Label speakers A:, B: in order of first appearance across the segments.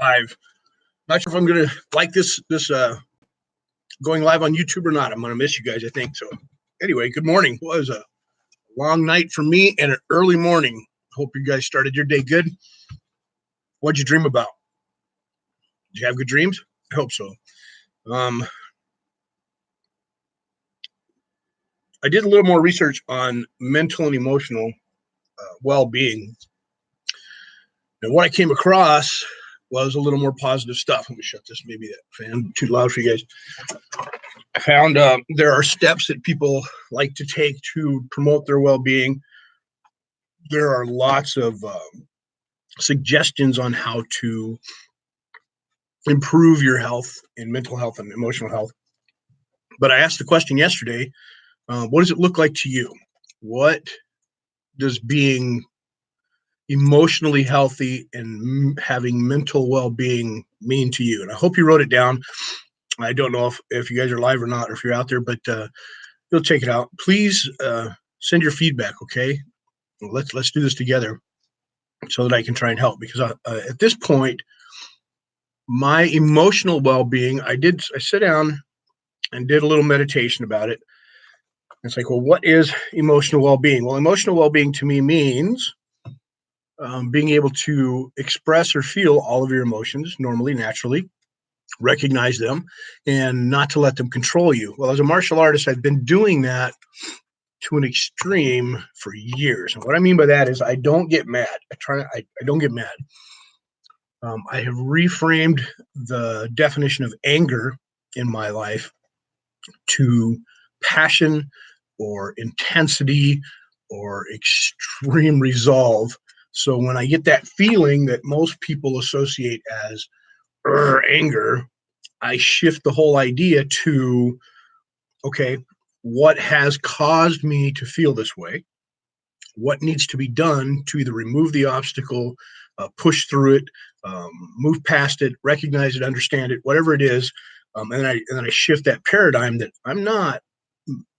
A: live. Not sure if I'm gonna like this going live on YouTube or not. I'm gonna miss you guys, I think. So anyway, good morning. It was a long night for me and an early morning. Hope you guys started your day good. What'd you dream about? Did you have good dreams? I hope so. I did a little more research on mental and emotional well-being. And what I came across was a little more positive stuff. Let me shut this, maybe that fan too loud for you guys. I found there are steps that people like to take to promote their well-being. There are lots of suggestions on how to improve your health and mental health and emotional health. But I asked the question yesterday, what does it look like to you? What does being emotionally healthy and having mental well-being mean to you? And I hope you wrote it down. I don't know if you guys are live or not, or if you're out there, but you'll check it out. Please send your feedback, okay? Let's do this together so that I can try and help, because at this point, my emotional well-being, I sat down and did a little meditation about it. It's like, well, what is emotional well-being? Well, emotional well-being to me means being able to express or feel all of your emotions normally, naturally, recognize them, and not to let them control you. Well, as a martial artist, I've been doing that to an extreme for years. And what I mean by that is I don't get mad. I don't get mad. I have reframed the definition of anger in my life to passion or intensity or extreme resolve. So when I get that feeling that most people associate as anger, I shift the whole idea to, okay, what has caused me to feel this way? What needs to be done to either remove the obstacle, push through it, move past it, recognize it, understand it, whatever it is. And then I shift that paradigm that I'm not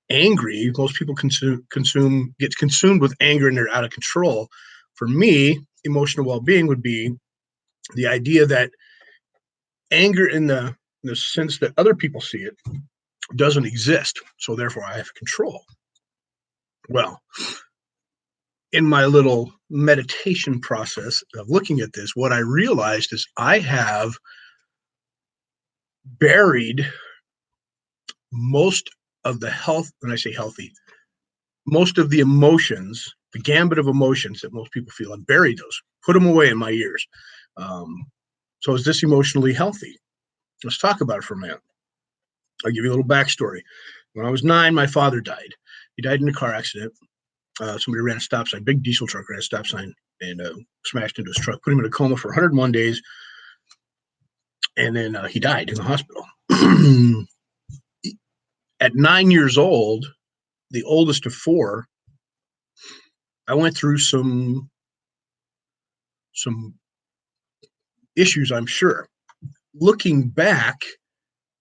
A: angry. Most people get consumed with anger and they're out of control. For me, emotional well-being would be the idea that anger in the sense that other people see it doesn't exist. So therefore I have control. Well, in my little meditation process of looking at this, what I realized is I have buried most of the health, when I say healthy, most of the emotions, the gambit of emotions that most people feel, I've buried those, put them away in my ears. So is this emotionally healthy? Let's talk about it for a minute. I'll give you a little backstory. When I was 9, my father died. He died in a car accident. Somebody ran a stop sign, big diesel truck ran a stop sign and smashed into his truck, put him in a coma for 101 days. And then he died in the hospital. At 9 years old, the oldest of 4, I went through some issues, I'm sure. Looking back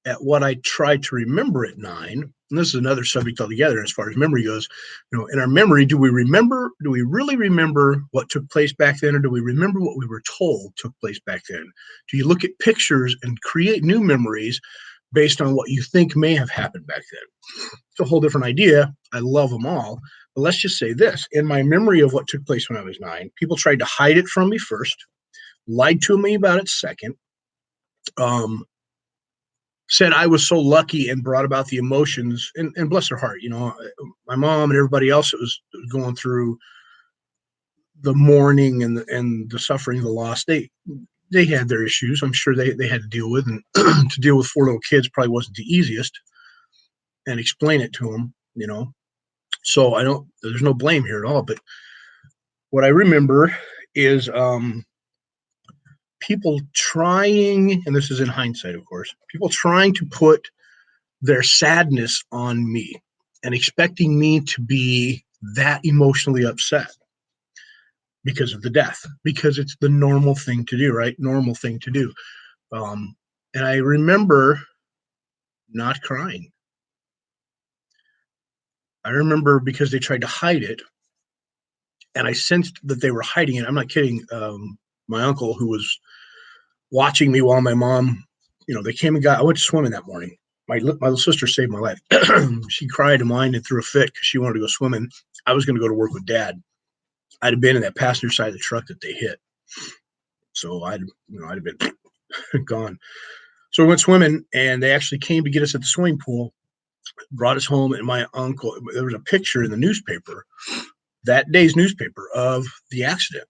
A: at what I tried to remember at 9, and this is another subject altogether as far as memory goes, in our memory, do we really remember what took place back then, or do we remember what we were told took place back then? Do you look at pictures and create new memories based on what you think may have happened back then? It's a whole different idea. I love them all. But let's just say this. In my memory of what took place when I was 9, people tried to hide it from me first, lied to me about it second, said I was so lucky and brought about the emotions, and bless their heart, my mom and everybody else that was going through the mourning and the suffering, the loss, they had their issues. I'm sure they had to deal with, and to deal with 4 little kids probably wasn't the easiest, and explain it to them, So there's no blame here at all. But what I remember is people trying, and this is in hindsight, of course, people trying to put their sadness on me and expecting me to be that emotionally upset because of the death, because it's the normal thing to do, right? Normal thing to do. And I remember not crying. I remember because they tried to hide it, and I sensed that they were hiding it. I'm not kidding. My uncle, who was watching me while my mom, they came and I went to swimming that morning. My little sister saved my life. She cried and whined and threw a fit because she wanted to go swimming. I was going to go to work with Dad. I'd have been in that passenger side of the truck that they hit. So I'd have been gone. So we went swimming, and they actually came to get us at the swimming pool, brought us home, and my uncle, there was a picture in the newspaper, that day's newspaper, of the accident.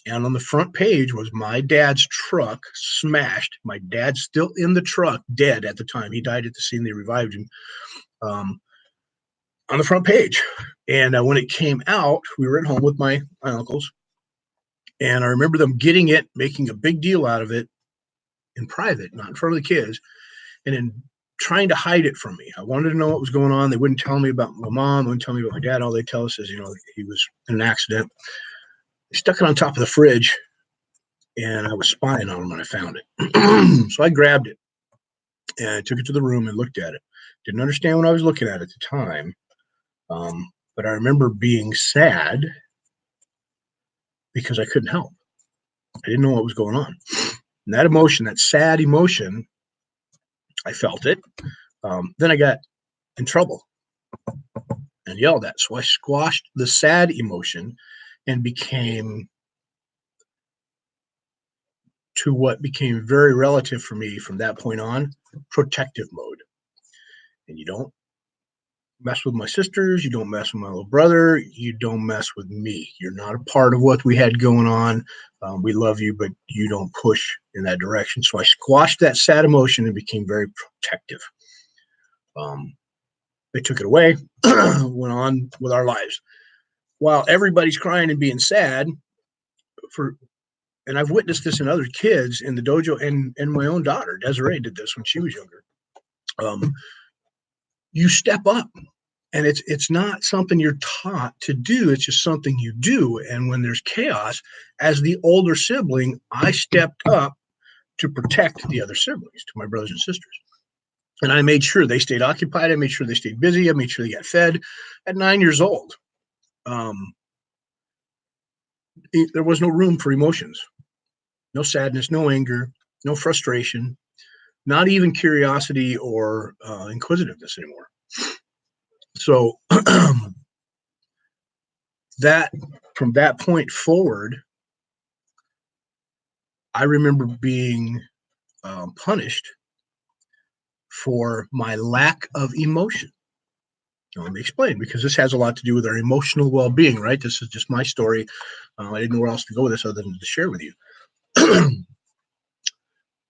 A: And on the front page was my dad's truck smashed. My dad's still in the truck, dead at the time. He died at the scene. They revived him on the front page. And when it came out, we were at home with my uncles. And I remember them getting it, making a big deal out of it in private, not in front of the kids, and then trying to hide it from me. I wanted to know what was going on. They wouldn't tell me about my mom. They wouldn't tell me about my dad. All they tell us is, he was in an accident. They stuck it on top of the fridge, and I was spying on him when I found it. So I grabbed it, and I took it to the room and looked at it. Didn't understand what I was looking at the time, but I remember being sad because I couldn't help. I didn't know what was going on. And that emotion, that sad emotion, I felt it. Then I got in trouble and yelled at. So I squashed the sad emotion and became to what became very relative for me from that point on, protective mode. And you don't mess with my sisters. You don't mess with my little brother. You don't mess with me. You're not a part of what we had going on. We love you, but you don't push in that direction. So I squashed that sad emotion and became very protective. They took it away, went on with our lives. While everybody's crying and being sad, and I've witnessed this in other kids in the dojo, and my own daughter, Desiree, did this when she was younger. You step up, and it's not something you're taught to do. It's just something you do. And when there's chaos, as the older sibling, I stepped up to protect the other siblings, to my brothers and sisters. And I made sure they stayed occupied. I made sure they stayed busy. I made sure they got fed. At 9 years old, there was no room for emotions. No sadness, no anger, no frustration, not even curiosity or inquisitiveness anymore. So that from that point forward, I remember being punished for my lack of emotion. Now, let me explain, because this has a lot to do with our emotional well-being, right? This is just my story. I didn't know where else to go with this other than to share with you.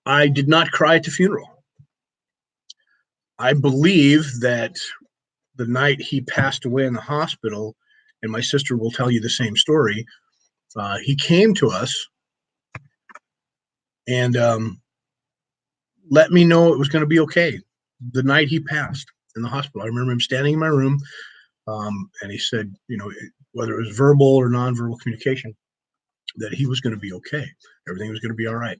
A: I did not cry at the funeral. I believe that the night he passed away in the hospital, and my sister will tell you the same story, he came to us and let me know it was going to be okay. The night he passed in the hospital, I remember him standing in my room, and he said, whether it was verbal or nonverbal communication, that he was going to be okay. Everything was going to be all right.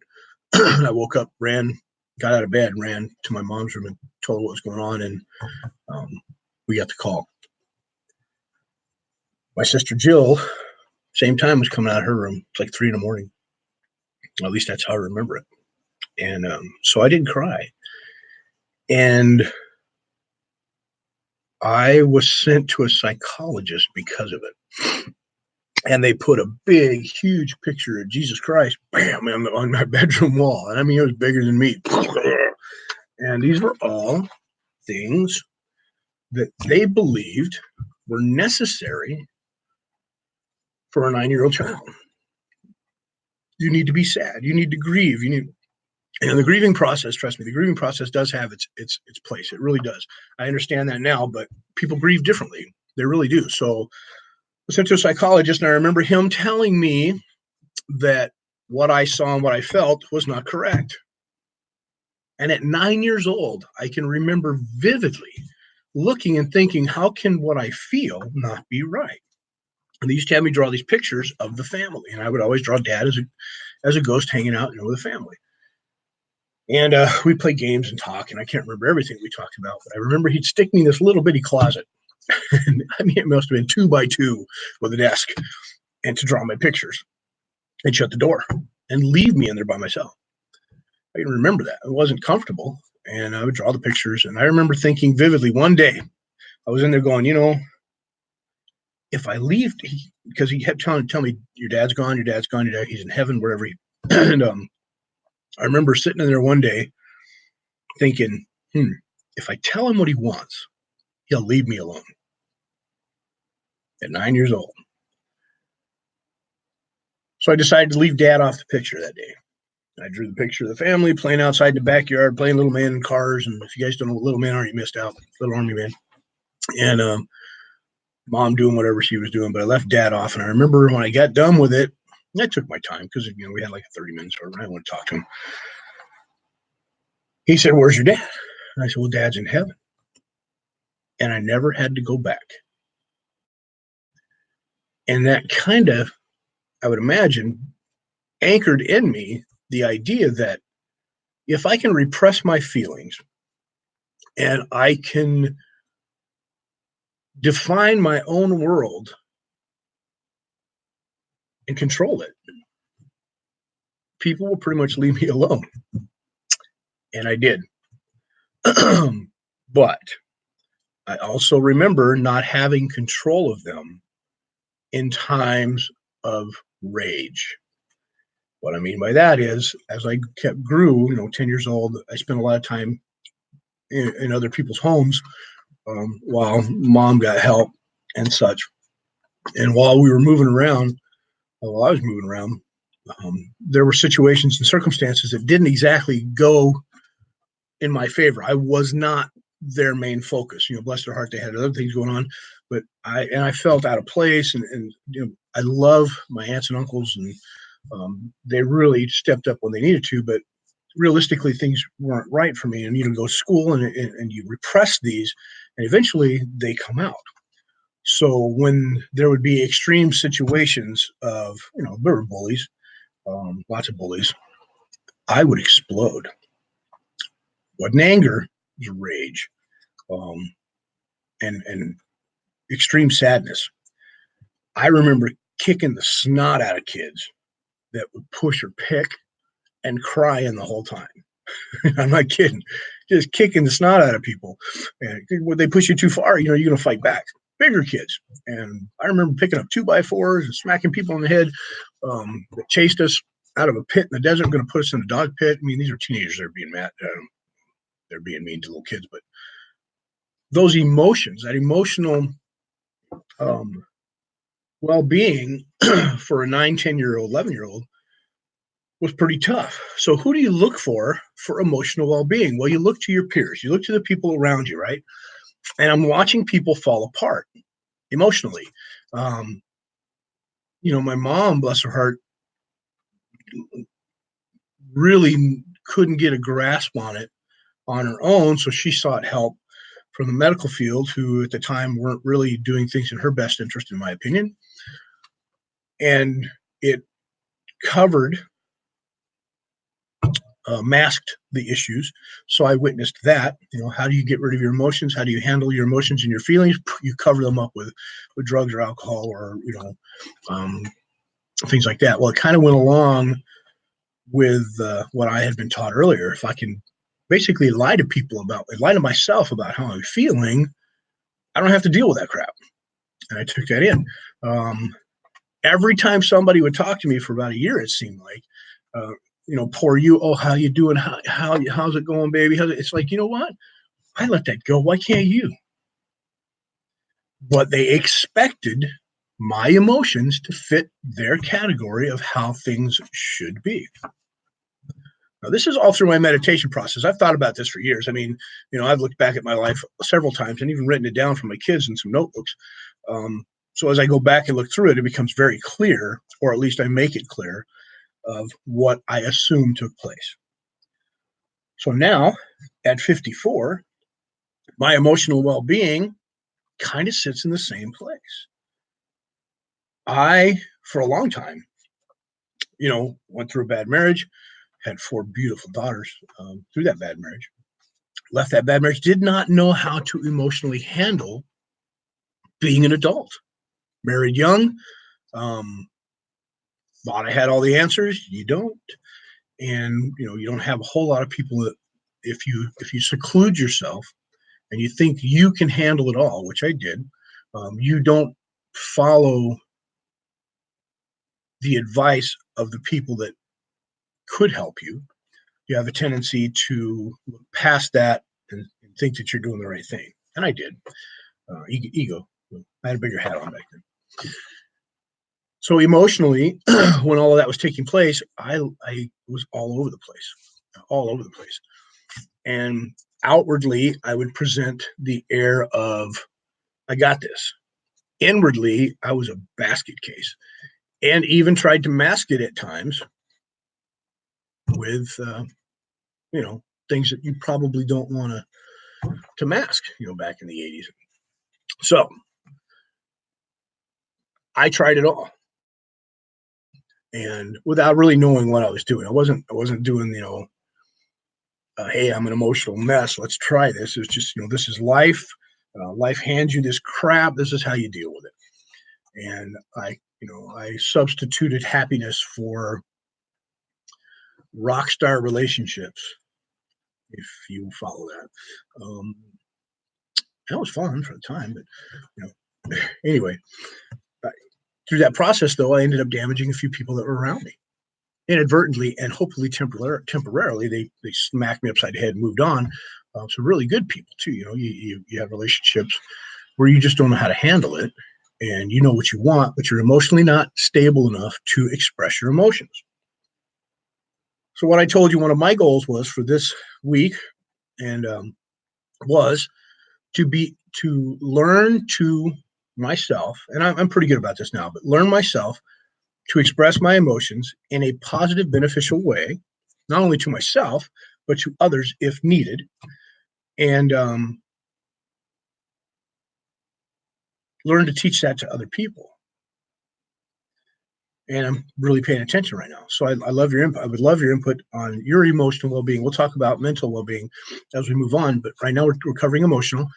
A: I woke up, got out of bed, ran to my mom's room and told her what was going on, and we got the call. My sister Jill, same time, was coming out of her room. It's like 3 a.m. At least that's how I remember it. And so I didn't cry. And I was sent to a psychologist because of it. And they put a big, huge picture of Jesus Christ, bam, on my bedroom wall. And I mean, it was bigger than me. And these were all things that they believed were necessary for a 9-year-old child. You need to be sad. You need to grieve. And the grieving process, trust me, the grieving process does have its place. It really does. I understand that now, but people grieve differently. They really do. So I sent to a psychologist, and I remember him telling me that what I saw and what I felt was not correct. And at 9 years old, I can remember vividly looking and thinking, how can what I feel not be right? And they used to have me draw these pictures of the family, and I would always draw Dad as a ghost hanging out, with the family. And we'd play games and talk, and I can't remember everything we talked about, but I remember he'd stick me in this little bitty closet. I mean, it must have been 2 by 2 with a desk, and to draw my pictures, and shut the door and leave me in there by myself. I can remember that. It wasn't comfortable. And I would draw the pictures. And I remember thinking vividly one day, I was in there going, if I leave, because he kept tell me, your dad's gone, your dad's gone, he's in heaven, wherever he, and I remember sitting in there one day thinking, if I tell him what he wants, he'll leave me alone. At 9 years old. So I decided to leave Dad off the picture that day. I drew the picture of the family playing outside in the backyard, playing Little Man in cars. And if you guys don't know what Little Man are, you missed out. Little Army Man. And Mom doing whatever she was doing, but I left Dad off. And I remember when I got done with it, I took my time because we had like 30 minutes or I want to talk to him. He said, "Where's your dad?" And I said, "Well, Dad's in heaven." And I never had to go back. And that kind of, I would imagine, anchored in me the idea that if I can repress my feelings and I can define my own world and control it, people will pretty much leave me alone. And I did. But I also remember not having control of them in times of rage. What I mean by that is, as I grew, 10 years old, I spent a lot of time in other people's homes while Mom got help and such. And while we were moving around, while I was moving around, there were situations and circumstances that didn't exactly go in my favor. I was not their main focus. Bless their heart, they had other things going on, but I felt out of place. And I love my aunts and uncles, and they really stepped up when they needed to. But realistically, things weren't right for me. And go to school and you repress these, and eventually they come out. So when there would be extreme situations of, there were bullies, lots of bullies, I would explode. Wasn't anger, it was rage, and extreme sadness. I remember kicking the snot out of kids that would push or pick and crying the whole time. I'm not kidding. Just kicking the snot out of people. And when they push you too far, you're going to fight back. Bigger kids. And I remember picking up 2x4s and smacking people on the head that chased us out of a pit in the desert, going to put us in a dog pit. I mean, these are teenagers that are being mad. They're being mean to little kids. But those emotions, that emotional well-being for a 9, 10-year-old, 11-year-old was pretty tough. So who do you look for emotional well-being? Well, you look to your peers. You look to the people around you, right? And I'm watching people fall apart emotionally. My mom, bless her heart, really couldn't get a grasp on it on her own. So she sought help from the medical field, who at the time weren't really doing things in her best interest, in my opinion. And it covered, masked the issues. So I witnessed that. How do you get rid of your emotions? How do you handle your emotions and your feelings? You cover them up with drugs or alcohol or, things like that. Well, it kind of went along with what I had been taught earlier. If I can basically lie to myself about how I'm feeling, I don't have to deal with that crap. And I took that in. Every time somebody would talk to me for about a year, it seemed like, poor you. Oh, how you doing? How's it going, baby? It's like, you know what? I let that go. Why can't you? But they expected my emotions to fit their category of how things should be. Now, this is all through my meditation process. I've thought about this for years. I mean, I've looked back at my life several times and even written it down for my kids in some notebooks. So as I go back and look through it, it becomes very clear, or at least I make it clear, of what I assume took place. So now, at 54, my emotional well-being kind of sits in the same place. I, for a long time, went through a bad marriage, had 4 beautiful daughters through that bad marriage, left that bad marriage, did not know how to emotionally handle being an adult, married young, thought I had all the answers. You don't. and you don't have a whole lot of people that if you seclude yourself and you think you can handle it all, which I did, you don't follow the advice of the people that could help you. You have a tendency to look past that and think that you're doing the right thing. And I did. Ego. I had a bigger hat on back then. So emotionally, when all of that was taking place, I was all over the place. And outwardly, I would present the air of, I got this. Inwardly, I was a basket case, and even tried to mask it at times with, things that you probably don't want to mask, back in the 80s. So I tried it all, and without really knowing what I was doing. I wasn't doing, hey, I'm an emotional mess. Let's try this. It's just, this is life. Life hands you this crap. This is how you deal with it. And I substituted happiness for rock star relationships, if you follow that. That was fun for the time, but anyway, through that process, though, I ended up damaging a few people that were around me inadvertently, and hopefully temporarily. They smacked me upside the head and moved on. Some really good people too. You have relationships where you just don't know how to handle it, and you know what you want, but you're emotionally not stable enough to express your emotions. So what I told you, one of my goals was for this week, and was to learn to myself, and I'm pretty good about this now, but learn myself to express my emotions in a positive, beneficial way, not only to myself, but to others if needed. And learn to teach that to other people. And I'm really paying attention right now. So I love your input. I would love your input on your emotional well-being. We'll talk about mental well-being as we move on, but right now we're covering emotional.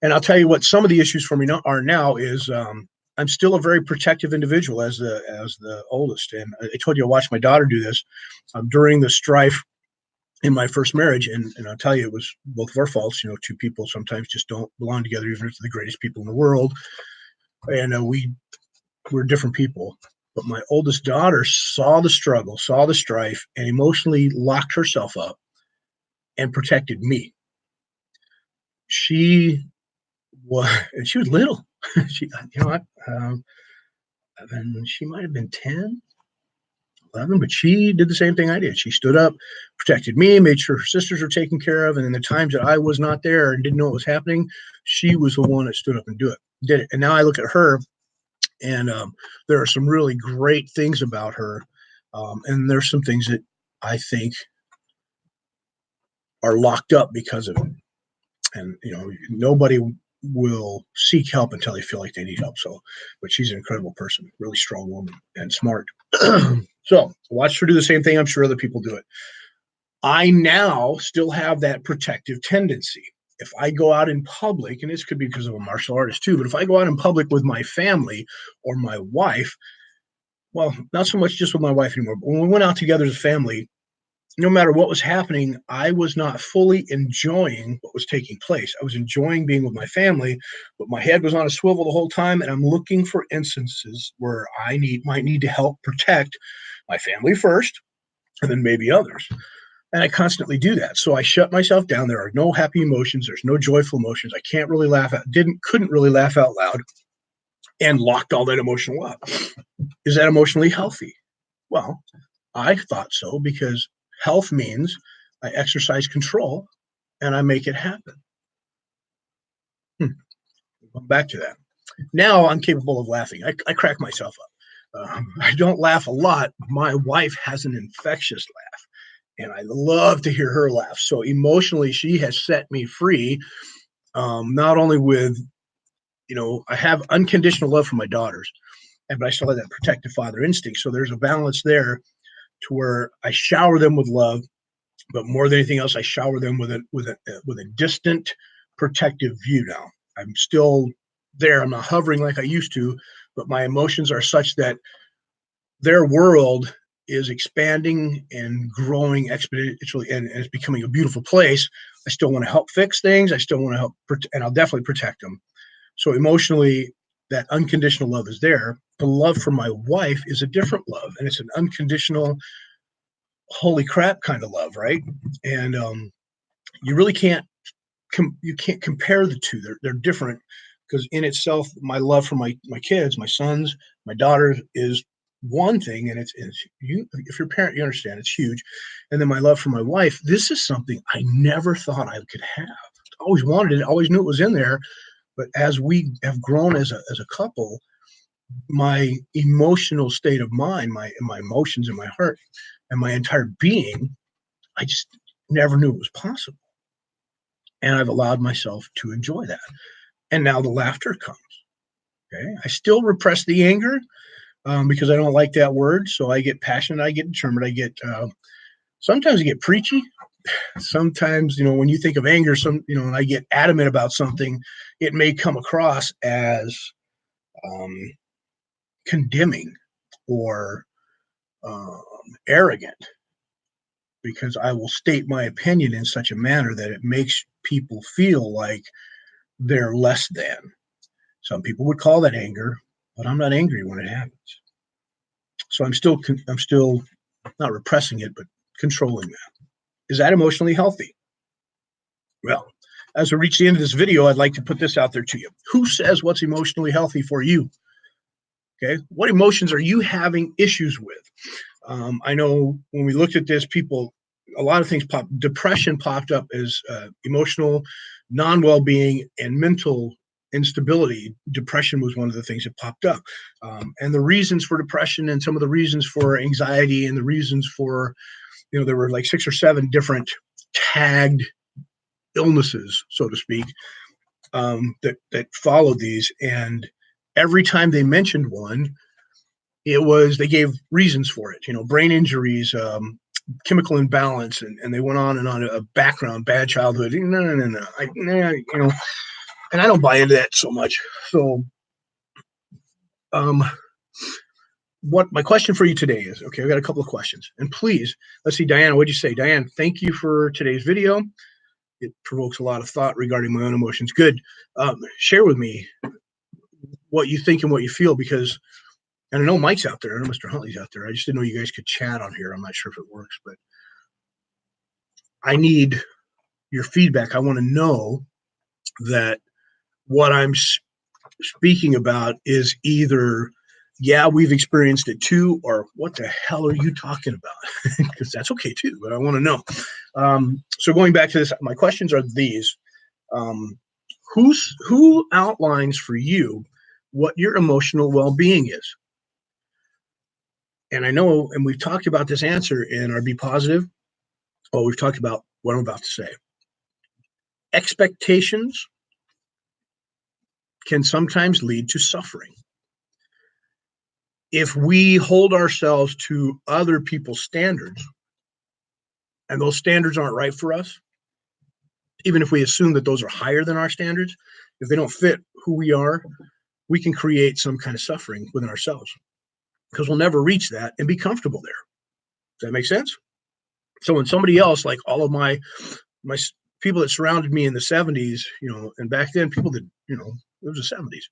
A: And I'll tell you what some of the issues for me are now is I'm still a very protective individual as the oldest. And I told you I watched my daughter do this during the strife in my first marriage. And I'll tell you, it was both of our faults. Two people sometimes just don't belong together, even if they're the greatest people in the world. And we're different people. But my oldest daughter saw the struggle, saw the strife, and emotionally locked herself up and protected me. She was little. She, she might have been 10, 11, but she did the same thing I did. She stood up, protected me, made sure her sisters were taken care of. And in the times that I was not there and didn't know what was happening, she was the one that stood up and did it. And now I look at her, and there are some really great things about her. And there's some things that I think are locked up because of it. And, nobody will seek help until they feel like they need help. So, but she's an incredible person, really strong woman and smart. So watch her do the same thing. I'm sure other people do it. I now still have that protective tendency. If I go out in public, and this could be because I'm a martial artist too, but if I go out in public with my family or my wife, well, not so much just with my wife anymore, but when we went out together as a family, no matter what was happening, I was not fully enjoying what was taking place. I was enjoying being with my family, but my head was on a swivel the whole time, and I'm looking for instances where I might need to help protect my family first, and then maybe others. And I constantly do that. So I shut myself down. There are no happy emotions. There's no joyful emotions. I can't really couldn't really laugh out loud, and locked all that emotional up. Is that emotionally healthy? Well, I thought so, because health means I exercise control and I make it happen. Back to that. Now I'm capable of laughing. I crack myself up. I don't laugh a lot. My wife has an infectious laugh, and I love to hear her laugh. So emotionally, she has set me free. Not only with, I have unconditional love for my daughters, but I still have that protective father instinct. So there's a balance there to where I shower them with love, but more than anything else, I shower them with a distant, protective view. Now I'm still there. I'm not hovering like I used to, but my emotions are such that their world is expanding and growing exponentially, and it's becoming a beautiful place, I still want to help fix things. I still want to help, and I'll definitely protect them. So emotionally, that unconditional love is there. The love for my wife is a different love, and it's an unconditional, holy crap kind of love, right? And you really can't you can't compare the two. They're different, because in itself, my love for my kids, my sons, my daughters is one thing, and it's you. If you're a parent, you understand it's huge. And then my love for my wife, this is something I never thought I could have. Always wanted it, always knew it was in there. But as we have grown as a couple, my emotional state of mind, my emotions in my heart, and my entire being, I just never knew it was possible. And I've allowed myself to enjoy that. And now the laughter comes. Okay. I still repress the anger, because I don't like that word. So I get passionate, I get determined, I get, sometimes I get preachy. Sometimes, when you think of anger, and I get adamant about something, it may come across as um, condemning or arrogant, because I will state my opinion in such a manner that it makes people feel like they're less than. Some people would call that anger, but I'm not angry when it happens. So I'm still not repressing it, but controlling that. Is that emotionally healthy? Well, as we reach the end of this video, I'd like to put this out there to you. Who says what's emotionally healthy for you? Okay. What emotions are you having issues with? I know when we looked at this, a lot of things depression popped up as emotional non-well-being and mental instability. Depression was one of the things that popped up. And the reasons for depression, and some of the reasons for anxiety, and the reasons for, there were like 6 or 7 different tagged illnesses, so to speak, that followed these. And every time they mentioned one, they gave reasons for it, brain injuries, chemical imbalance, and they went on and on, a background, bad childhood. No. And I don't buy into that so much. So, what my question for you today is, okay, I've got a couple of questions. And please, let's see, Diana, what'd you say? Diane, thank you for today's video. It provokes a lot of thought regarding my own emotions. Good. Share with me what you think and what you feel, because, and I know Mike's out there, I know Mr. Huntley's out there. I just didn't know you guys could chat on here. I'm not sure if it works, but I need your feedback. I want to know that what I'm speaking about is either, yeah, we've experienced it too, or what the hell are you talking about? Because that's okay too, but I want to know. So going back to this, my questions are these. Who outlines for you what your emotional well-being is? And I know, and we've talked about this answer in our Be Positive. Oh, we've talked about what I'm about to say. Expectations can sometimes lead to suffering. If we hold ourselves to other people's standards, and those standards aren't right for us, even if we assume that those are higher than our standards, if they don't fit who we are, we can create some kind of suffering within ourselves, because we'll never reach that and be comfortable there. Does that make sense? So when somebody else, like all of my people that surrounded me in the 70s, and back then, people that, it was the 70s,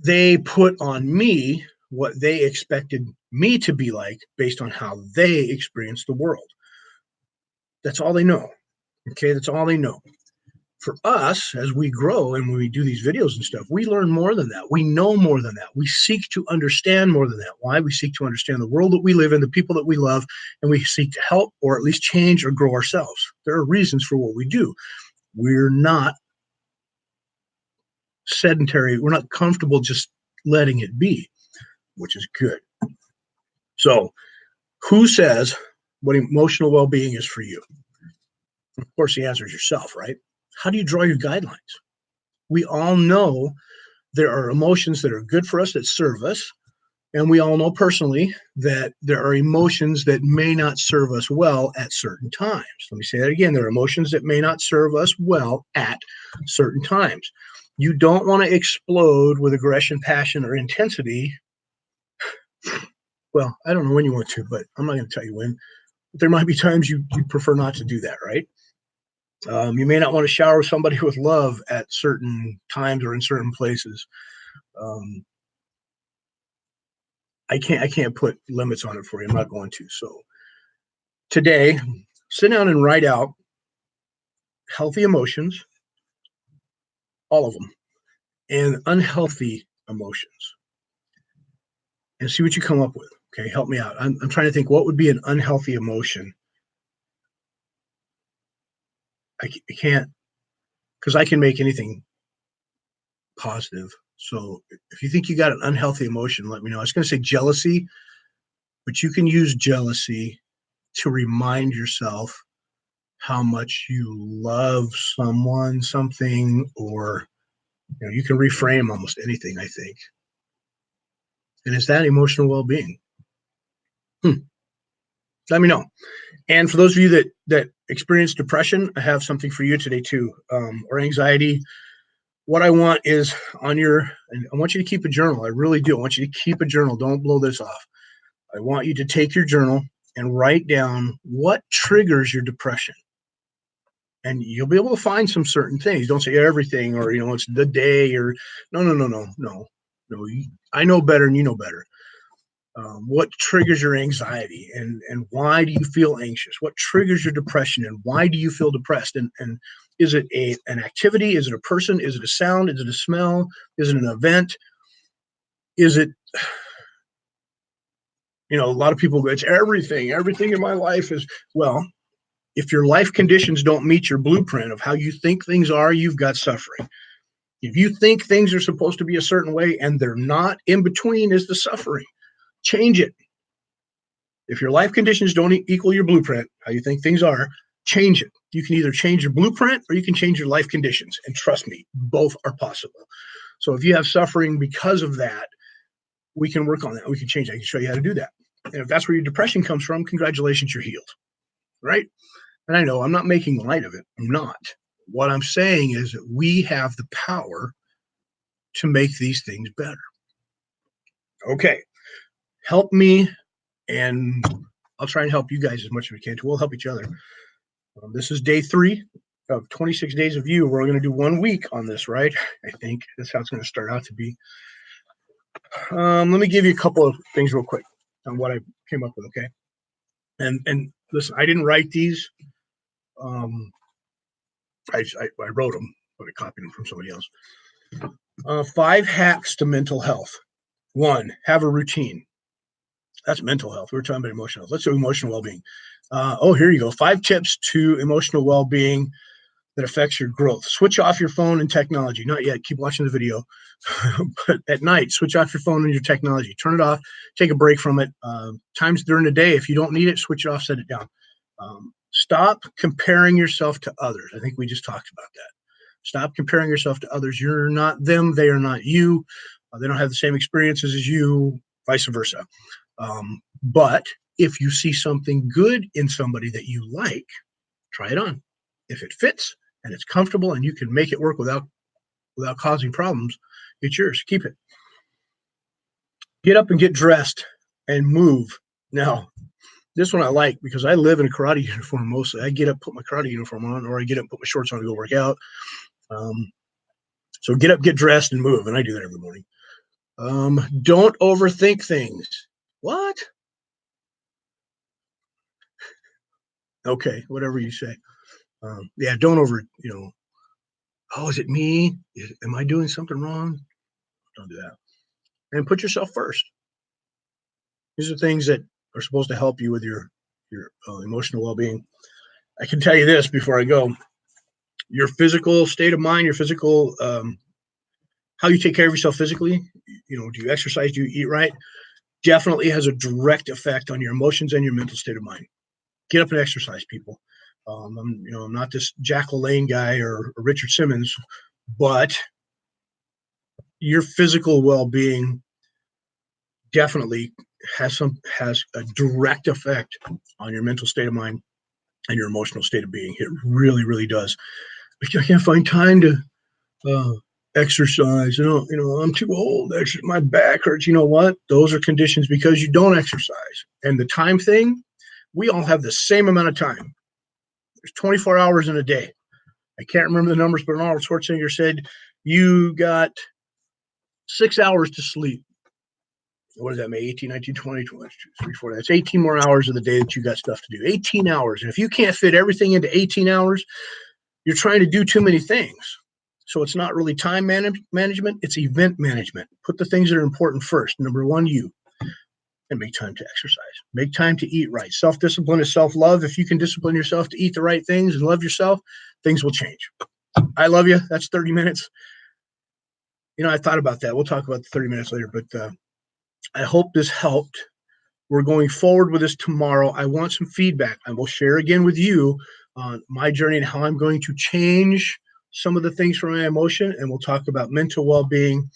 A: they put on me what they expected me to be like based on how they experienced the world. That's all they know. Okay, that's all they know. For us, as we grow and when we do these videos and stuff, we learn more than that. We know more than that. We seek to understand more than that. Why? We seek to understand the world that we live in, the people that we love, and we seek to help or at least change or grow ourselves. There are reasons for what we do. We're not sedentary. We're not comfortable just letting it be, which is good. So, who says what emotional well-being is for you? Of course, the answer is yourself, right? How do you draw your guidelines? We all know there are emotions that are good for us, that serve us. And we all know personally that there are emotions that may not serve us well at certain times. Let me say that again. There are emotions that may not serve us well at certain times. You don't want to explode with aggression, passion, or intensity well, I don't know when you want to, but I'm not going to tell you when. But there might be times you prefer not to do that, right? You may not want to shower somebody with love at certain times or in certain places. Um, I can't put limits on it for you. I'm not going to. So today, sit down and write out healthy emotions, all of them, and unhealthy emotions, and see what you come up with. Okay, help me out. I'm trying to think what would be an unhealthy emotion. I can't, because I can make anything positive. So if you think you got an unhealthy emotion, let me know. I was going to say jealousy, but you can use jealousy to remind yourself how much you love someone, something, or you can reframe almost anything, I think. And is that emotional well-being? Let me know. And for those of you that experience depression, I have something for you today too, or anxiety. What I want is and I want you to keep a journal. I really do. I want you to keep a journal. Don't blow this off. I want you to take your journal and write down what triggers your depression. And you'll be able to find some certain things. Don't say everything or, it's the day or no. I know better and you know better. What triggers your anxiety and why do you feel anxious? What triggers your depression and why do you feel depressed? And is it an activity? Is it a person? Is it a sound? Is it a smell? Is it an event? Is it, a lot of people go, it's everything. Everything in my life is, well, if your life conditions don't meet your blueprint of how you think things are, you've got suffering. If you think things are supposed to be a certain way and they're not, in between is the suffering. Change it. If your life conditions don't equal your blueprint, how you think things are, change it. You can either change your blueprint or you can change your life conditions. And trust me, both are possible. So if you have suffering because of that, we can work on that. We can change it. I can show you how to do that. And if that's where your depression comes from, congratulations, you're healed. Right? And I know I'm not making light of it. I'm not. What I'm saying is that we have the power to make these things better. Okay. Help me, and I'll try and help you guys as much as we can. We'll help each other. This is day 3 of 26 days of you. We're going to do 1 week on this, right? I think that's how it's going to start out to be. Let me give you a couple of things real quick on what I came up with, okay? And listen, I didn't write these. I wrote them, but I copied them from somebody else. 5 hacks to mental health. 1, have a routine. That's mental health. We're talking about emotional health. Let's do emotional well-being. Here you go. 5 tips to emotional well-being that affects your growth. Switch off your phone and technology. Not yet. Keep watching the video. But at night, switch off your phone and your technology. Turn it off. Take a break from it. Times during the day, if you don't need it, switch it off, set it down. Stop comparing yourself to others. I think we just talked about that. Stop comparing yourself to others. You're not them. They are not you. They don't have the same experiences as you, vice versa. But if you see something good in somebody that you like, try it on. If it fits and it's comfortable and you can make it work without causing problems, it's yours. Keep it. Get up and get dressed and move. Now, this one I like because I live in a karate uniform mostly. I get up, put my karate uniform on, or I get up, put my shorts on to go work out. So get up, get dressed, and move. And I do that every morning. Don't overthink things. What? Okay, whatever you say. Don't is it me? Am I doing something wrong? Don't do that. And put yourself first. These are things that are supposed to help you with your emotional well-being. I can tell you this before I go. Your physical state of mind, your physical, how you take care of yourself physically, do you exercise, do you eat right, definitely has a direct effect on your emotions and your mental state of mind. Get up and exercise, people. I'm not this Jack LaLanne guy or Richard Simmons, but your physical well-being definitely has a direct effect on your mental state of mind and your emotional state of being. It really, really does. But I can't find time to exercise. I'm too old. My back hurts. You know what? Those are conditions because you don't exercise. And the time thing, we all have the same amount of time. There's 24 hours in a day. I can't remember the numbers, but Arnold Schwarzenegger said you got 6 hours to sleep. What does that make? 18, 19, 20, 22, 23, 4. That's 18 more hours of the day that you got stuff to do. 18 hours. And if you can't fit everything into 18 hours, you're trying to do too many things. So it's not really time management. It's event management. Put the things that are important first. Number one, you. And make time to exercise. Make time to eat right. Self-discipline is self-love. If you can discipline yourself to eat the right things and love yourself, things will change. I love you. That's 30 minutes. I thought about that. We'll talk about the 30 minutes later, but I hope this helped. We're going forward with this tomorrow. I want some feedback. I will share again with you on my journey and how I'm going to change some of the things for my emotion, and we'll talk about mental well-being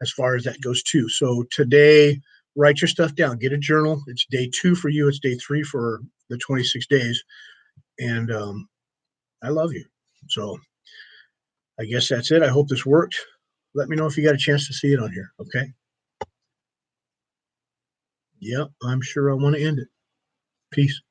A: as far as that goes too. So today, write your stuff down. Get a journal. It's day 2 for you. It's day 3 for the 26 days. And I love you. So I guess that's it. I hope this worked. Let me know if you got a chance to see it on here. Okay. Yeah, I'm sure I want to end it. Peace.